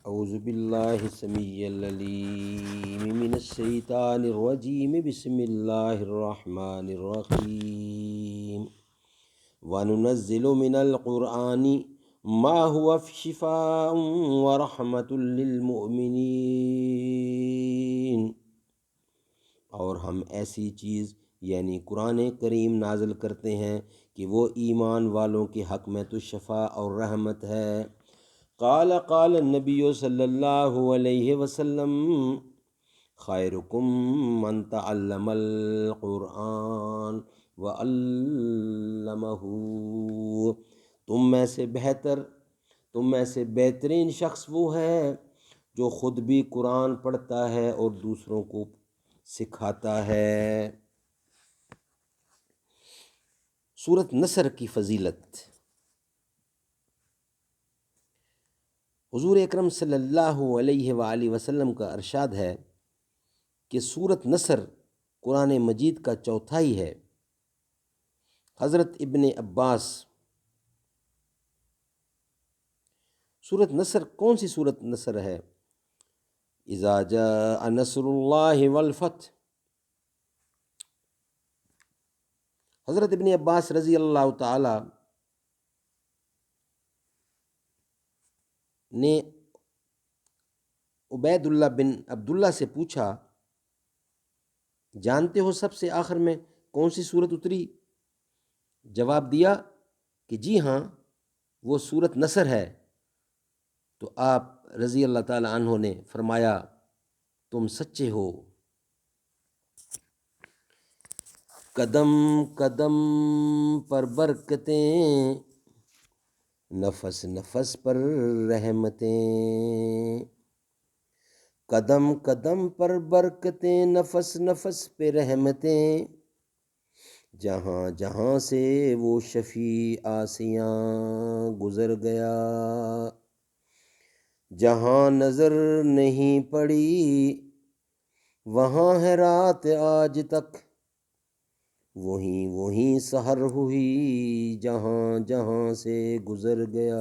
اعوذ باللہ السمیع العلیم من الشیطان الرجیم بسم اللہ الرحمن الرحیم وننزل من القرآن ما هو شفاء ورحمۃ للمؤمنین، اور ہم ایسی چیز یعنی قرآن کریم نازل کرتے ہیں کہ وہ ایمان والوں کے حق میں تو شفا اور رحمت ہے۔ قال النبی صلی اللہ علیہ وسلم خیرکم من تعلم القرآن وعلمہ، تم میں سے بہترین شخص وہ ہے جو خود بھی قرآن پڑھتا ہے اور دوسروں کو سکھاتا ہے۔ سورۃ نصر کی فضیلت۔ حضور اکرم صلی اللہ علیہ وآلہ وسلم کا ارشاد ہے کہ سورۃ نصر قرآن مجید کا چوتھائی ہے۔ حضرت ابن عباس، سورۃ نصر کون سی سورۃ نصر ہے؟ اذا جاء نصر اللہ والفتح۔ حضرت ابن عباس رضی اللہ تعالی نے عبید اللہ بن عبداللہ سے پوچھا، جانتے ہو سب سے آخر میں کون سی سورت اتری؟ جواب دیا کہ جی ہاں، وہ سورۃ نصر ہے۔ تو آپ رضی اللہ تعالی عنہ نے فرمایا، تم سچے ہو۔ قدم قدم پر برکتیں، نفس نفس پر رحمتیں، قدم قدم پر برکتیں، نفس نفس پہ رحمتیں، جہاں جہاں سے وہ شفیع آسیاں گزر گیا، جہاں نظر نہیں پڑی وہاں ہے رات آج تک، وہیں سحر ہوئی جہاں جہاں سے گزر گیا۔